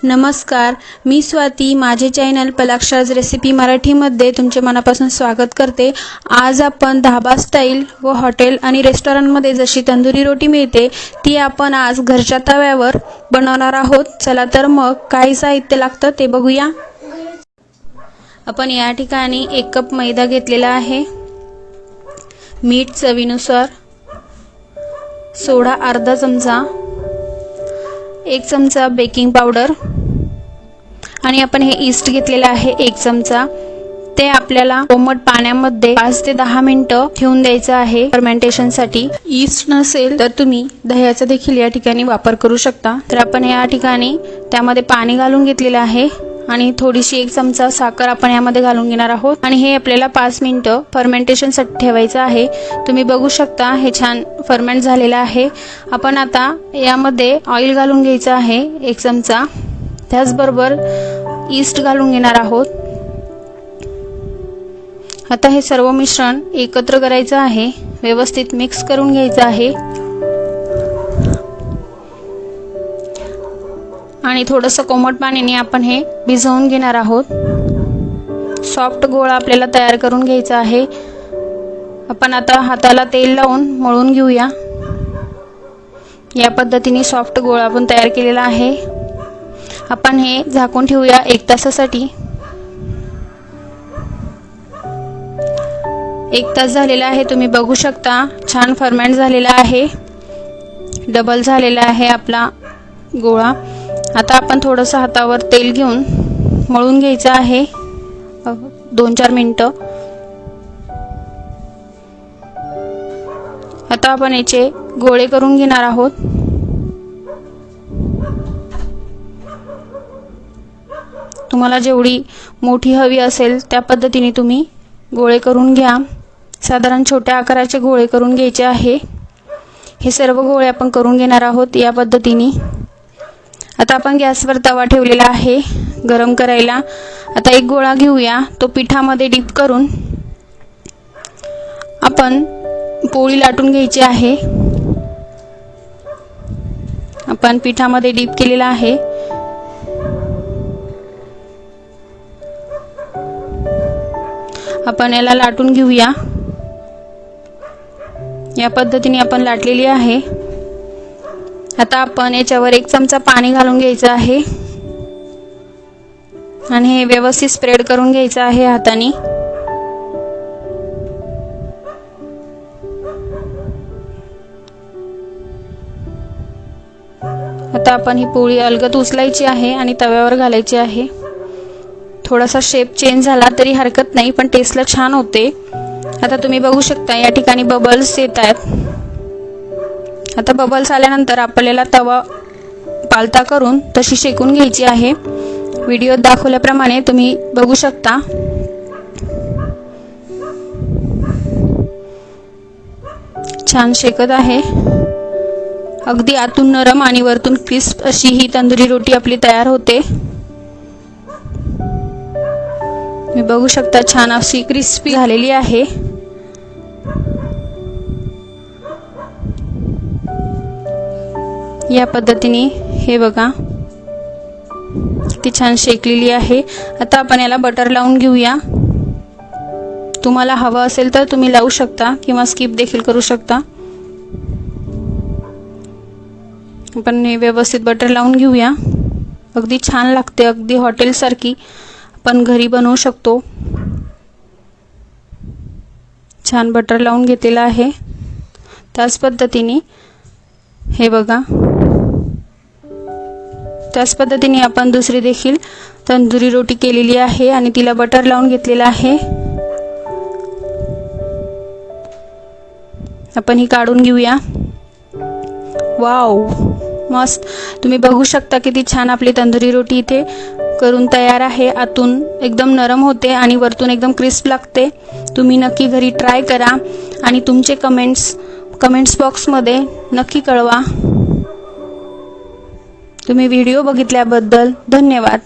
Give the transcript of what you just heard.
नमस्कार, मी स्वाती. माझे channel पलाक्षाज recipe मराठीमध्ये तुमचे मनापासून स्वागत करते. आज आपण धाबा स्टाईल व हॉटेल आणि रेस्टॉरंटमध्ये जशी तंदुरी रोटी मिळते ती आपण आज घरच्या तव्यावर बनवणार आहोत. चला तर मग काय साहित्य लागतं ते बघूया. आपण या ठिकाणी 1 कप मैदा घेतलेला आहे, मीठ चवीनुसार, सोडा अर्धा चमचा, 1 चमचा बेकिंग पावडर आणि आपण हे ईस्ट घेतलेलं आहे 1 चमचा. ते आपल्याला कोमट पाण्यामध्ये 5 ते 10 मिनिटं ठेवून द्यायचं आहे फर्मेंटेशनसाठी. ईस्ट नसेल तर तुम्ही दह्याचा देखील या ठिकाणी वापर करू शकता. तर आपण या ठिकाणी त्यामध्ये पाणी घालून घेतलेलं आहे आणि थोडीशी 1 चमचा साखर आपण यामध्ये घालून घेणार आहोत आणि हे आपल्याला 5 मिनिटं फर्मेंटेशनसाठी ठेवायचं आहे. तुम्ही बघू शकता हे छान फर्मेंट झालेलं आहे. आपण आता यामध्ये ऑइल घालून घ्यायचं आहे 1 चमचा. त्याचबरोबर ईस्ट घालून घेणार आहोत. आता हे सर्व मिश्रण एकत्र करायचं आहे, व्यवस्थित मिक्स करून घ्यायचं आहे आणि थोडंसं कोमट पाण्याने आपण हे भिजवून घेणार आहोत. सॉफ्ट गोळा आपल्याला तयार करून घ्यायचा आहे. आपण आता हाताला तेल लावून मळून घेऊया. या पद्धतीने सॉफ्ट गोळा आपण तयार केलेला आहे. आपण हे झाकून ठेवूया 1 तासासाठी. 1 तास झालेला आहे. तुम्ही बघू शकता छान फर्मेंट झालेला आहे, डबल झालेला आहे आपला गोळा. आता आपण थोडंसं हातावर तेल घेऊन मळून घ्यायचं आहे 2-4 मिनिटं. आता आपण याचे गोळे करून घेणार आहोत. तुम्हाला जेवढी मोठी हवी असेल त्या पद्धतीने तुम्ही गोळे करून घ्या. साधारण छोट्या आकाराचे गोळे करून घ्यायचे आहे. हे सर्व गोळे आपण करून घेणार आहोत या पद्धतीने. आता आपण गॅसवर तवा ठेवलेला आहे गरम करायला. आता एक गोळा घेऊया, तो पिठामध्ये डीप करून आपण पोळी लाटून घ्यायची आहे. आपण पिठामध्ये डीप केलेला आहे. आपण याला लाटून घेऊया. या पद्धतीने आपण लाटलेली आहे. आता आपण याच्यावर 1 चमचा पाणी घालून घ्यायचं आहे आणि हे व्यवस्थित स्प्रेड करून घ्यायचं आहे हाताने. आता आपण ही पोळी अलगद उचलायची आहे आणि तव्यावर घालायची आहे. थोडासा शेप चेंज झाला तरी हरकत नाही, पण टेस्टला छान होते. आता तुम्ही बघू शकता या ठिकाणी बबल्स येत आहेत. आता बबल्स आल्यानंतर आपल्याला तवा पालता करून तशी शेकून घ्यायची आहे. व्हिडिओत दाखवल्याप्रमाणे तुम्ही बघू शकता. छान शेकत आहे. अगदी आतून नरम आणि वरतून क्रिस्प अशी ही तंदुरी रोटी आपली तयार होते. तुम्ही बघू शकता छान अशी क्रिस्पी झालेली आहे. या पद्धतीने हे बघा ती छान शेकलेली आहे. आता आपण याला बटर लावून घेऊया. तुम्हाला हवं असेल तर तुम्ही लावू शकता किंवा स्किप देखील करू शकता. आपण हे व्यवस्थित बटर लावून घेऊया. अगदी छान लागते, अगदी हॉटेलसारखी आपण घरी बनवू शकतो. छान बटर लावून घेतलेलं आहे. त्याच पद्धतीने हे बघा, त्याच पद्धतीने आपण दुसरी देखील तंदुरी रोटी केलेली आहे आणि तिला बटर लावून घेतलेलं आहे. आपण ही काढून घेऊया. वाव, मस्त. तुम्ही बघू शकता किती छान आपली तंदुरी रोटी इथे करून तयार आहे. आतून एकदम नरम होते आणि वरतून एकदम क्रिस्प लागते. तुम्ही नक्की घरी ट्राय करा आणि तुमचे कमेंट्स बॉक्समध्ये नक्की कळवा. तुम्ही व्हिडिओ बघितल्याबद्दल धन्यवाद.